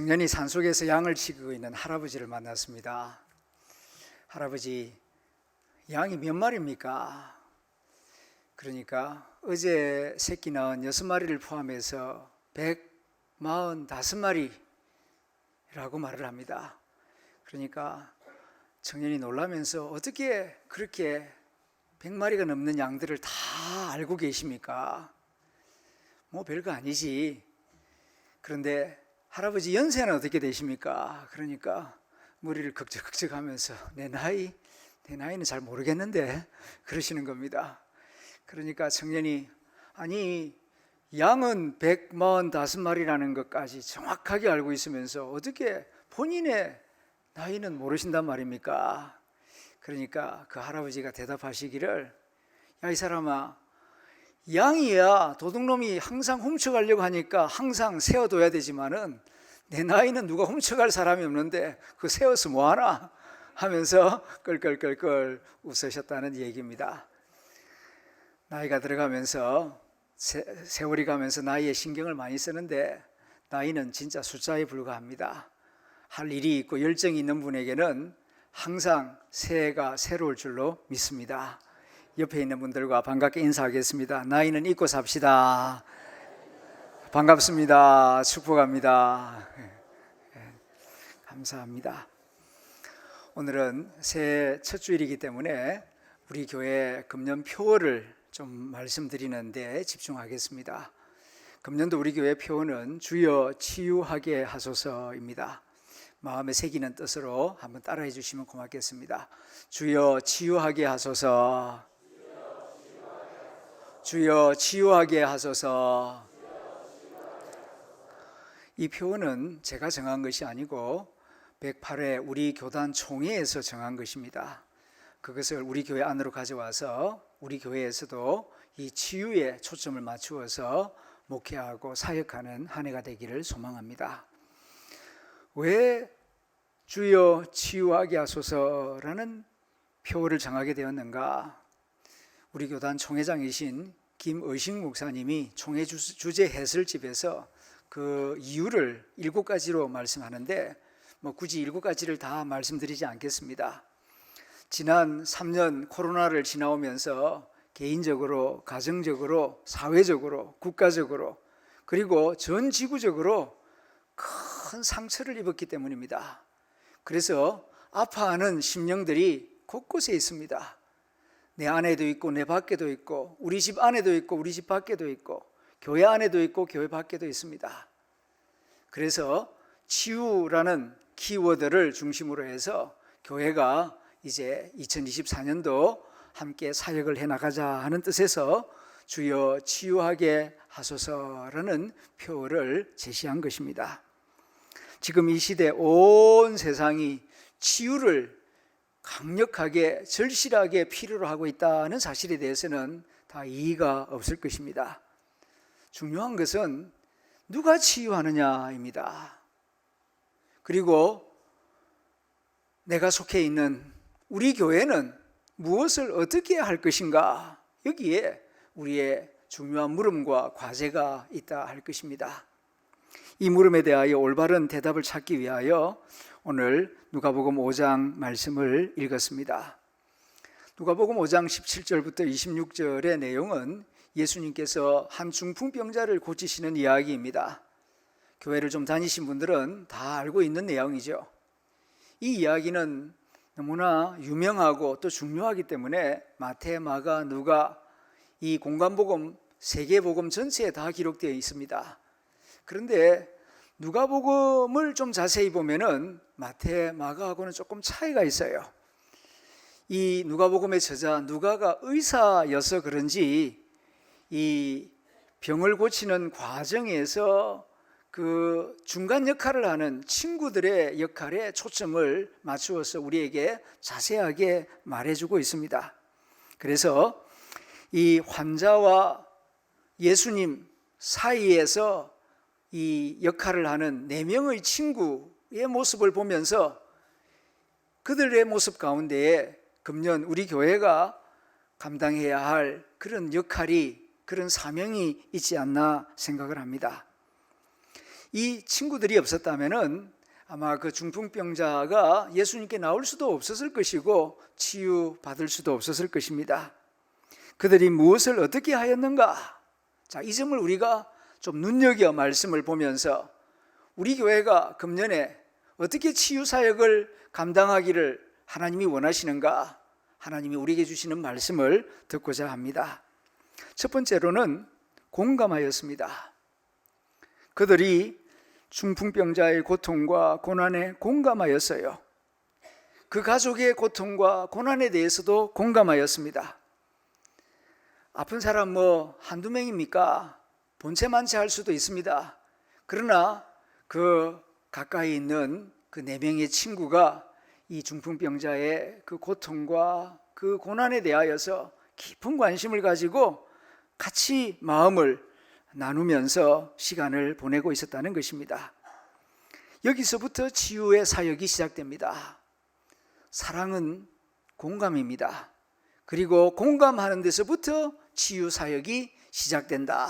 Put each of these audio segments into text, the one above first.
청년이 산속에서 양을 치고 있는 할아버지를 만났습니다. 할아버지, 양이 몇 마리입니까? 그러니까 어제 새끼 낳은 6마리를 포함해서 145마리라고 말을 합니다. 그러니까 청년이 놀라면서 어떻게 그렇게 100마리가 넘는 양들을 다 알고 계십니까? 뭐 별거 아니지. 그런데 할아버지 연세는 어떻게 되십니까? 그러니까 머리를 극적극적 하면서 내 나이는 잘 모르겠는데 그러시는 겁니다. 그러니까 청년이 아니 양은 145마리라는 것까지 정확하게 알고 있으면서 어떻게 본인의 나이는 모르신단 말입니까? 그러니까 그 할아버지가 대답하시기를 야, 이 사람아, 양이야 도둑놈이 항상 훔쳐가려고 하니까 항상 세워둬야 되지만은 내 나이는 누가 훔쳐갈 사람이 없는데 그 세워서 뭐하나 하면서 끌끌끌끌 웃으셨다는 얘기입니다. 나이가 들어가면서 세월이 가면서 나이에 신경을 많이 쓰는데 나이는 진짜 숫자에 불과합니다. 할 일이 있고 열정이 있는 분에게는 항상 새해가 새로울 줄로 믿습니다. 옆에 있는 분들과 반갑게 인사하겠습니다. 나이는 잊고 삽시다. 반갑습니다. 축복합니다. 감사합니다. 오늘은 새해 첫 주일이기 때문에 우리 교회 금년 표어를 좀 말씀드리는데 집중하겠습니다. 금년도 우리 교회 표어는 주여 치유하게 하소서입니다. 마음에 새기는 뜻으로 한번 따라해 주시면 고맙겠습니다. 주여 치유하게 하소서. 주여 치유하게 하소서. 이 표어는 제가 정한 것이 아니고 108회 우리 교단 총회에서 정한 것입니다. 그것을 우리 교회 안으로 가져와서 우리 교회에서도 이 치유에 초점을 맞추어서 목회하고 사역하는 한 해가 되기를 소망합니다. 왜 주여 치유하게 하소서라는 표어를 정하게 되었는가? 우리 교단 총회장이신 김의식 목사님이 총회 주제 해설집에서 그 이유를 7가지로 말씀하는데 굳이 7가지를 다 말씀드리지 않겠습니다. 지난 3년 코로나를 지나오면서 개인적으로, 가정적으로, 사회적으로, 국가적으로 그리고 전 지구적으로 큰 상처를 입었기 때문입니다. 그래서 아파하는 심령들이 곳곳에 있습니다. 내 안에도 있고 내 밖에도 있고 우리 집 안에도 있고 우리 집 밖에도 있고 교회 안에도 있고 교회 밖에도 있습니다. 그래서 치유라는 키워드를 중심으로 해서 교회가 이제 2024년도 함께 사역을 해나가자 하는 뜻에서 주여 치유하게 하소서라는 표어를 제시한 것입니다. 지금 이 시대 온 세상이 치유를 강력하게 절실하게 필요로 하고 있다는 사실에 대해서는 다 이의가 없을 것입니다. 중요한 것은 누가 치유하느냐입니다. 그리고 내가 속해 있는 우리 교회는 무엇을 어떻게 할 것인가? 여기에 우리의 중요한 물음과 과제가 있다 할 것입니다. 이 물음에 대하여 올바른 대답을 찾기 위하여 오늘 누가복음 5장 말씀을 읽었습니다. 누가복음 5장 17절부터 26절의 내용은 예수님께서 한 중풍병자를 고치시는 이야기입니다. 교회를 좀 다니신 분들은 다 알고 있는 내용이죠. 이 이야기는 너무나 유명하고 또 중요하기 때문에 마태, 마가, 누가 이 공간복음, 세계복음 전체에 다 기록되어 있습니다. 그런데 누가복음을 좀 자세히 보면은 마태, 마가하고는 조금 차이가 있어요. 이 누가복음의 저자 누가가 의사여서 그런지 이 병을 고치는 과정에서 그 중간 역할을 하는 친구들의 역할에 초점을 맞추어서 우리에게 자세하게 말해주고 있습니다. 그래서 이 환자와 예수님 사이에서 이 역할을 하는 4명의 친구의 모습을 보면서 그들의 모습 가운데에 금년 우리 교회가 감당해야 할 그런 역할이, 그런 사명이 있지 않나 생각을 합니다. 이 친구들이 없었다면은 아마 그 중풍병자가 예수님께 나올 수도 없었을 것이고 치유받을 수도 없었을 것입니다. 그들이 무엇을 어떻게 하였는가? 자, 이 점을 우리가 좀 눈여겨 말씀을 보면서 우리 교회가 금년에 어떻게 치유 사역을 감당하기를 하나님이 원하시는가? 하나님이 우리에게 주시는 말씀을 듣고자 합니다. 첫 번째로는 공감하였습니다. 그들이 중풍병자의 고통과 고난에 공감하였어요. 그 가족의 고통과 고난에 대해서도 공감하였습니다. 아픈 사람 뭐 한두 명입니까? 본체만치 할 수도 있습니다. 그러나 그 가까이 있는 그 4명의 친구가 이 중풍병자의 그 고통과 그 고난에 대하여서 깊은 관심을 가지고 같이 마음을 나누면서 시간을 보내고 있었다는 것입니다. 여기서부터 치유의 사역이 시작됩니다. 사랑은 공감입니다. 그리고 공감하는 데서부터 치유 사역이 시작된다.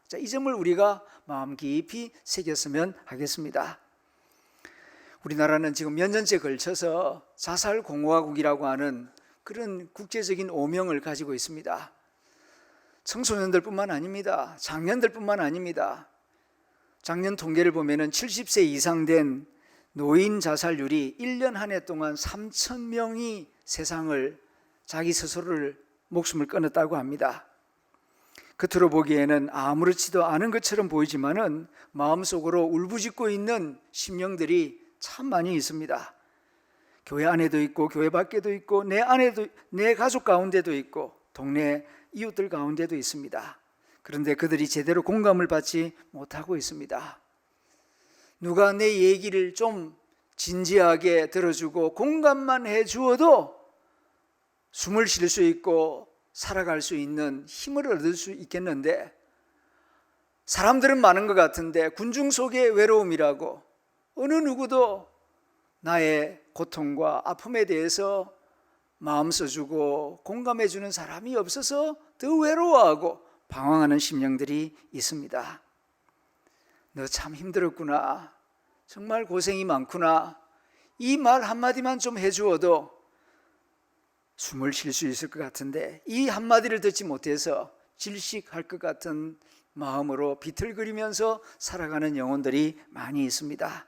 자, 이 점을 우리가 마음 깊이 새겼으면 하겠습니다. 우리나라는 지금 몇 년째 걸쳐서 자살공화국이라고 하는 그런 국제적인 오명을 가지고 있습니다. 청소년들뿐만 아닙니다. 장년들뿐만 아닙니다. 작년 통계를 보면은 70세 이상 된 노인 자살률이 1년 한 해 동안 3,000명이 세상을 자기 스스로를 목숨을 끊었다고 합니다. 겉으로 보기에는 아무렇지도 않은 것처럼 보이지만은 마음속으로 울부짖고 있는 심령들이 참 많이 있습니다. 교회 안에도 있고 교회 밖에도 있고 내 안에도, 내 가족 가운데도 있고 동네 이웃들 가운데도 있습니다. 그런데 그들이 제대로 공감을 받지 못하고 있습니다. 누가 내 얘기를 좀 진지하게 들어주고 공감만 해주어도 숨을 쉴 수 있고 살아갈 수 있는 힘을 얻을 수 있겠는데, 사람들은 많은 것 같은데 군중 속의 외로움이라고 어느 누구도 나의 고통과 아픔에 대해서 마음 써주고 공감해주는 사람이 없어서 더 외로워하고 방황하는 심령들이 있습니다. 너 참 힘들었구나, 정말 고생이 많구나, 이 말 한마디만 좀 해주어도 숨을 쉴 수 있을 것 같은데 이 한마디를 듣지 못해서 질식할 것 같은 마음으로 비틀거리면서 살아가는 영혼들이 많이 있습니다.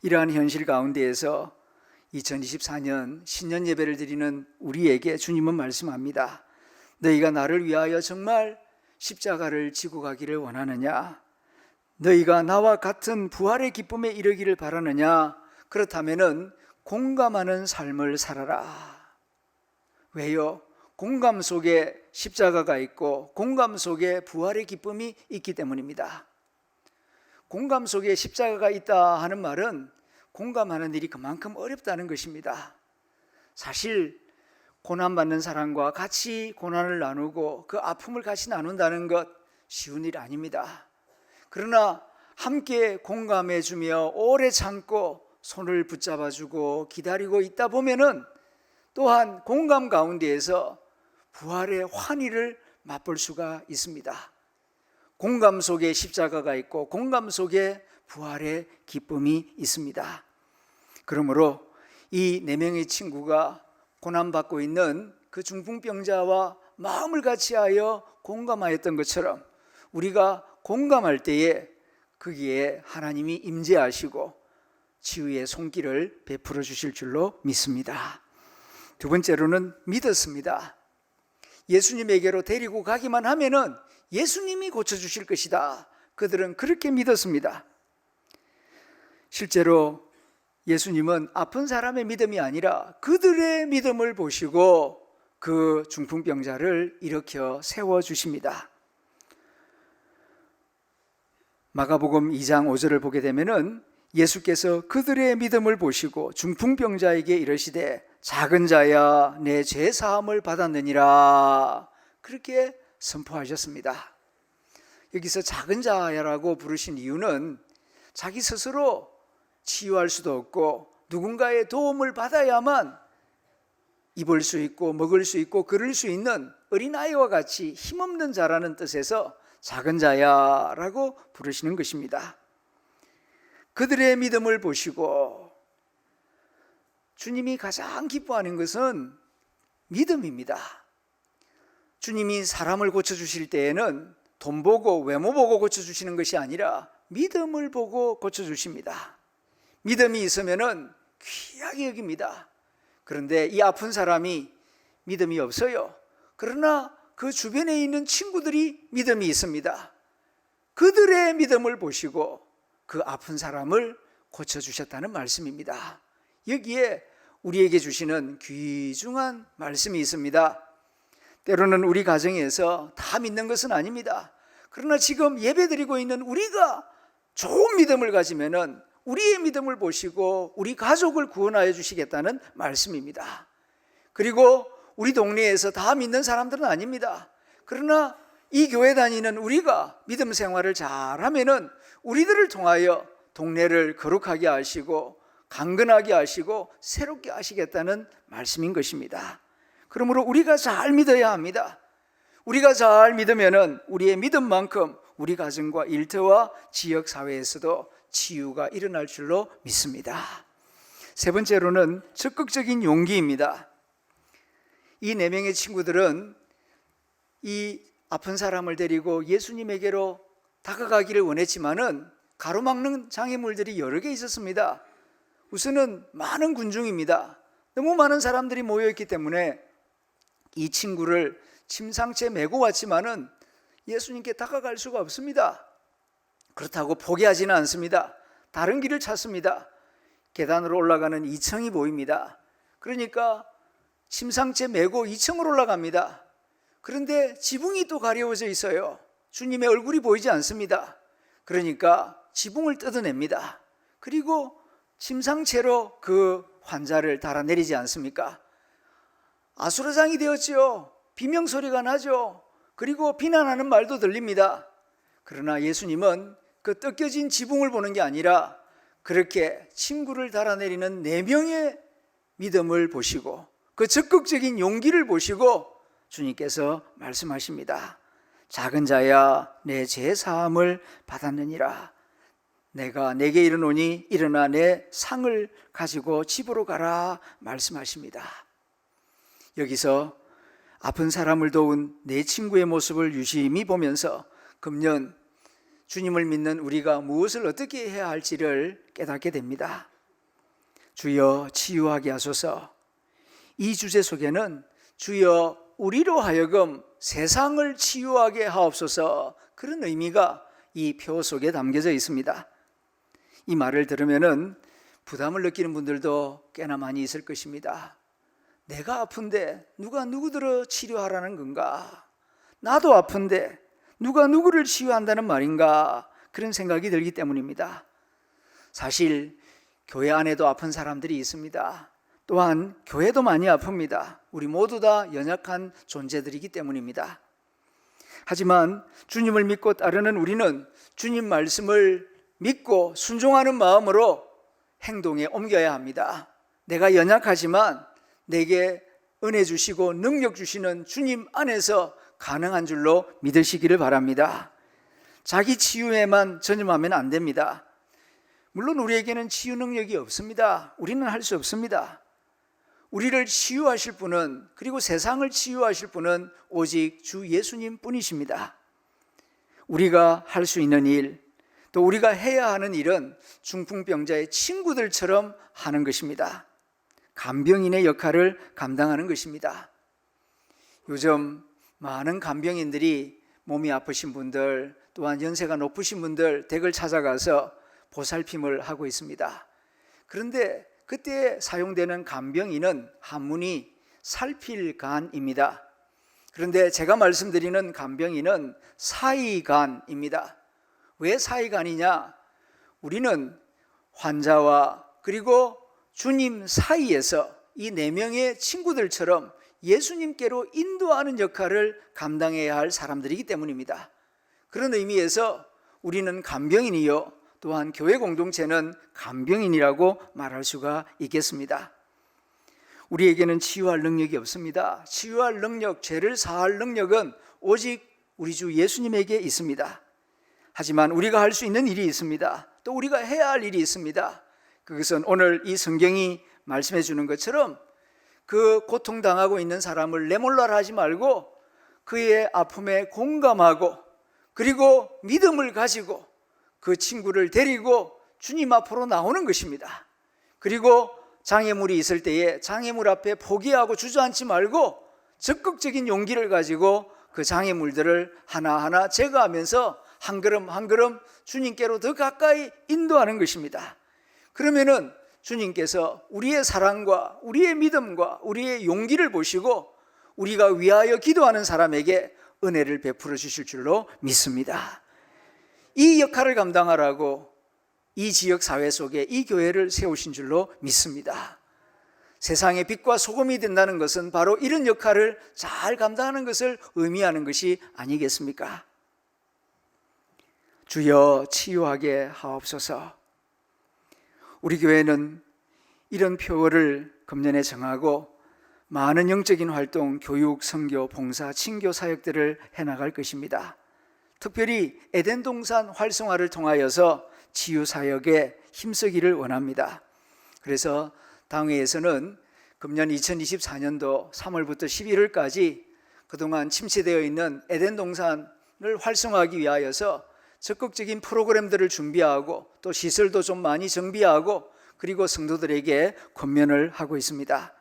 이러한 현실 가운데에서 2024년 신년 예배를 드리는 우리에게 주님은 말씀합니다. 너희가 나를 위하여 정말 십자가를 지고 가기를 원하느냐? 너희가 나와 같은 부활의 기쁨에 이르기를 바라느냐? 그렇다면은 공감하는 삶을 살아라. 왜요? 공감 속에 십자가가 있고 공감 속에 부활의 기쁨이 있기 때문입니다. 공감 속에 십자가가 있다 하는 말은 공감하는 일이 그만큼 어렵다는 것입니다. 사실 고난받는 사람과 같이 고난을 나누고 그 아픔을 같이 나눈다는 것 쉬운 일 아닙니다. 그러나 함께 공감해주며 오래 참고 손을 붙잡아주고 기다리고 있다 보면은 또한 공감 가운데에서 부활의 환희를 맛볼 수가 있습니다. 공감 속에 십자가가 있고 공감 속에 부활의 기쁨이 있습니다. 그러므로 이 4명의 친구가 고난받고 있는 그 중풍병자와 마음을 같이하여 공감하였던 것처럼 우리가 공감할 때에 거기에 하나님이 임재하시고 치유의 손길을 베풀어 주실 줄로 믿습니다. 두 번째로는 믿었습니다. 예수님에게로 데리고 가기만 하면은 예수님이 고쳐주실 것이다. 그들은 그렇게 믿었습니다. 실제로 예수님은 아픈 사람의 믿음이 아니라 그들의 믿음을 보시고 그 중풍병자를 일으켜 세워주십니다. 마가복음 2장 5절을 보게 되면은 예수께서 그들의 믿음을 보시고 중풍병자에게 이르시되 작은 자야 내 죄 사함을 받았느니라, 그렇게 선포하셨습니다. 여기서 작은 자야라고 부르신 이유는 자기 스스로 치유할 수도 없고 누군가의 도움을 받아야만 입을 수 있고 먹을 수 있고 걸을 수 있는 어린아이와 같이 힘없는 자라는 뜻에서 작은 자야라고 부르시는 것입니다. 그들의 믿음을 보시고, 주님이 가장 기뻐하는 것은 믿음입니다. 주님이 사람을 고쳐주실 때에는 돈 보고 외모 보고 고쳐주시는 것이 아니라 믿음을 보고 고쳐주십니다. 믿음이 있으면 귀하게 여깁니다. 그런데 이 아픈 사람이 믿음이 없어요. 그러나 그 주변에 있는 친구들이 믿음이 있습니다. 그들의 믿음을 보시고 그 아픈 사람을 고쳐주셨다는 말씀입니다. 여기에 우리에게 주시는 귀중한 말씀이 있습니다. 때로는 우리 가정에서 다 믿는 것은 아닙니다. 그러나 지금 예배드리고 있는 우리가 좋은 믿음을 가지면은 우리의 믿음을 보시고 우리 가족을 구원하여 주시겠다는 말씀입니다. 그리고 우리 동네에서 다 믿는 사람들은 아닙니다. 그러나 이 교회 다니는 우리가 믿음 생활을 잘하면은 우리들을 통하여 동네를 거룩하게 하시고 강건하게 하시고 새롭게 하시겠다는 말씀인 것입니다. 그러므로 우리가 잘 믿어야 합니다. 우리가 잘 믿으면은 우리의 믿음만큼 우리 가정과 일터와 지역 사회에서도 치유가 일어날 줄로 믿습니다. 세 번째로는 적극적인 용기입니다. 이 4명의 친구들은 이 아픈 사람을 데리고 예수님에게로 다가가기를 원했지만은 가로막는 장애물들이 여러 개 있었습니다. 우선은 많은 군중입니다. 너무 많은 사람들이 모여있기 때문에 이 친구를 침상채 메고 왔지만은 예수님께 다가갈 수가 없습니다. 그렇다고 포기하지는 않습니다. 다른 길을 찾습니다. 계단으로 올라가는 2층이 보입니다. 그러니까 침상채 메고 2층으로 올라갑니다. 그런데 지붕이 또 가려워져 있어요. 주님의 얼굴이 보이지 않습니다. 그러니까 지붕을 뜯어냅니다. 그리고 침상채로 그 환자를 달아내리지 않습니까? 아수라장이 되었지요. 비명소리가 나죠. 그리고 비난하는 말도 들립니다. 그러나 예수님은 그 뜯겨진 지붕을 보는 게 아니라 그렇게 친구를 달아내리는 4명의 믿음을 보시고 그 적극적인 용기를 보시고 주님께서 말씀하십니다. 작은 자야 내 죄 사함을 받았느니라. 내가 내게 이르노니 일어나 내 상을 가지고 집으로 가라 말씀하십니다. 여기서 아픈 사람을 도운 4친구의 모습을 유심히 보면서 금년 주님을 믿는 우리가 무엇을 어떻게 해야 할지를 깨닫게 됩니다. 주여 치유하게 하소서. 이 주제 속에는 주여 우리로 하여금 세상을 치유하게 하옵소서, 그런 의미가 이 표 속에 담겨져 있습니다. 이 말을 들으면은 부담을 느끼는 분들도 꽤나 많이 있을 것입니다. 내가 아픈데 누가 누구들을 치료하라는 건가? 나도 아픈데 누가 누구를 치유한다는 말인가? 그런 생각이 들기 때문입니다. 사실 교회 안에도 아픈 사람들이 있습니다. 또한 교회도 많이 아픕니다. 우리 모두 다 연약한 존재들이기 때문입니다. 하지만 주님을 믿고 따르는 우리는 주님 말씀을 믿고 순종하는 마음으로 행동에 옮겨야 합니다. 내가 연약하지만 내게 은혜 주시고 능력 주시는 주님 안에서 가능한 줄로 믿으시기를 바랍니다. 자기 치유에만 전념하면 안 됩니다. 물론 우리에게는 치유 능력이 없습니다. 우리는 할 수 없습니다. 우리를 치유하실 분은, 그리고 세상을 치유하실 분은 오직 주 예수님 뿐이십니다. 우리가 할 수 있는 일, 또 우리가 해야 하는 일은 중풍병자의 친구들처럼 하는 것입니다. 간병인의 역할을 감당하는 것입니다. 요즘 많은 간병인들이 몸이 아프신 분들, 또한 연세가 높으신 분들 댁을 찾아가서 보살핌을 하고 있습니다. 그런데 그때 사용되는 간병인은 한문이 살필간입니다. 그런데 제가 말씀드리는 간병인은 사이간입니다. 왜 사이간이냐? 우리는 환자와 그리고 주님 사이에서 이 4명의 친구들처럼 예수님께로 인도하는 역할을 감당해야 할 사람들이기 때문입니다. 그런 의미에서 우리는 간병인이요, 또한 교회 공동체는 간병인이라고 말할 수가 있겠습니다. 우리에게는 치유할 능력이 없습니다. 치유할 능력, 죄를 사할 능력은 오직 우리 주 예수님에게 있습니다. 하지만 우리가 할 수 있는 일이 있습니다. 또 우리가 해야 할 일이 있습니다. 그것은 오늘 이 성경이 말씀해 주는 것처럼 그 고통당하고 있는 사람을 내몰라라 하지 말고 그의 아픔에 공감하고 그리고 믿음을 가지고 그 친구를 데리고 주님 앞으로 나오는 것입니다. 그리고 장애물이 있을 때에 장애물 앞에 포기하고 주저앉지 말고 적극적인 용기를 가지고 그 장애물들을 하나하나 제거하면서 한 걸음 한 걸음 주님께로 더 가까이 인도하는 것입니다. 그러면은 주님께서 우리의 사랑과 우리의 믿음과 우리의 용기를 보시고 우리가 위하여 기도하는 사람에게 은혜를 베풀어 주실 줄로 믿습니다. 이 역할을 감당하라고 이 지역 사회 속에 이 교회를 세우신 줄로 믿습니다. 세상의 빛과 소금이 된다는 것은 바로 이런 역할을 잘 감당하는 것을 의미하는 것이 아니겠습니까? 주여 치유하게 하옵소서. 우리 교회는 이런 표어를 금년에 정하고 많은 영적인 활동, 교육, 선교, 봉사, 친교 사역들을 해나갈 것입니다. 특별히 에덴 동산 활성화를 통하여서 치유 사역에 힘쓰기를 원합니다. 그래서 당회에서는 금년 2024년도 3월부터 11월까지 그동안 침체되어 있는 에덴 동산을 활성화하기 위하여서 적극적인 프로그램들을 준비하고 또 시설도 좀 많이 정비하고 그리고 성도들에게 권면을 하고 있습니다.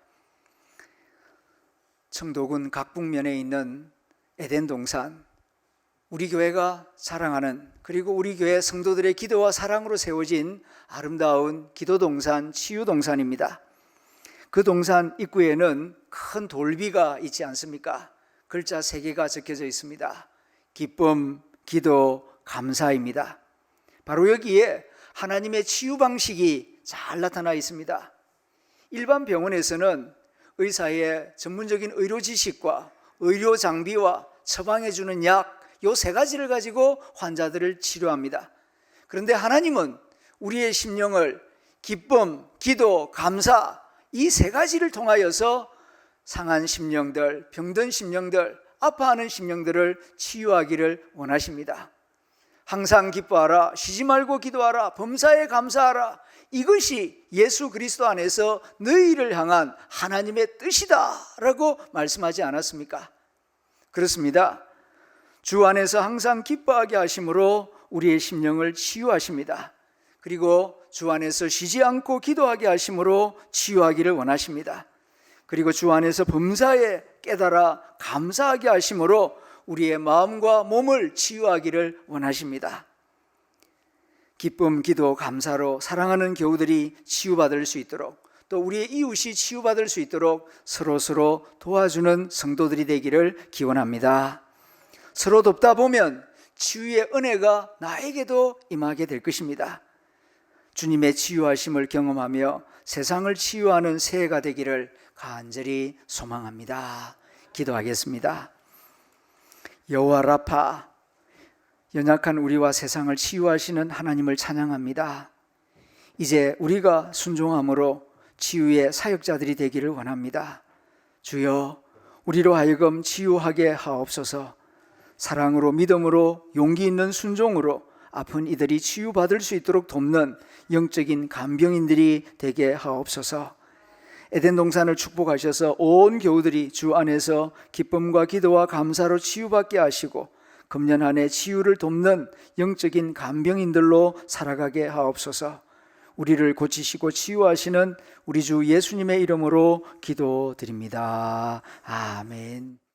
청도군 각북면에 있는 에덴 동산, 우리 교회가 자랑하는 그리고 우리 교회 성도들의 기도와 사랑으로 세워진 아름다운 기도동산, 치유동산입니다. 그 동산 입구에는 큰 돌비가 있지 않습니까? 글자 3개가 적혀져 있습니다. 기쁨, 기도, 감사입니다. 바로 여기에 하나님의 치유 방식이 잘 나타나 있습니다. 일반 병원에서는 의사의 전문적인 의료 지식과 의료 장비와 처방해 주는 약, 요 3가지를 가지고 환자들을 치료합니다. 그런데 하나님은 우리의 심령을 기쁨, 기도, 감사 이 3가지를 통하여서 상한 심령들, 병든 심령들, 아파하는 심령들을 치유하기를 원하십니다. 항상 기뻐하라, 쉬지 말고 기도하라, 범사에 감사하라. 이것이 예수 그리스도 안에서 너희를 향한 하나님의 뜻이다 라고 말씀하지 않았습니까? 그렇습니다. 주 안에서 항상 기뻐하게 하심으로 우리의 심령을 치유하십니다. 그리고 주 안에서 쉬지 않고 기도하게 하심으로 치유하기를 원하십니다. 그리고 주 안에서 범사에 깨달아 감사하게 하심으로 우리의 마음과 몸을 치유하기를 원하십니다. 기쁨, 기도, 감사로 사랑하는 교우들이 치유받을 수 있도록 또 우리의 이웃이 치유받을 수 있도록 서로 도와주는 성도들이 되기를 기원합니다. 서로 돕다 보면 치유의 은혜가 나에게도 임하게 될 것입니다. 주님의 치유하심을 경험하며 세상을 치유하는 새해가 되기를 간절히 소망합니다. 기도하겠습니다. 여호와 라파, 연약한 우리와 세상을 치유하시는 하나님을 찬양합니다. 이제 우리가 순종함으로 치유의 사역자들이 되기를 원합니다. 주여, 우리로 하여금 치유하게 하옵소서. 사랑으로, 믿음으로, 용기 있는 순종으로 아픈 이들이 치유받을 수 있도록 돕는 영적인 간병인들이 되게 하옵소서. 에덴 동산을 축복하셔서 온 교우들이 주 안에서 기쁨과 기도와 감사로 치유받게 하시고 금년 한 해 치유를 돕는 영적인 간병인들로 살아가게 하옵소서. 우리를 고치시고 치유하시는 우리 주 예수님의 이름으로 기도드립니다. 아멘.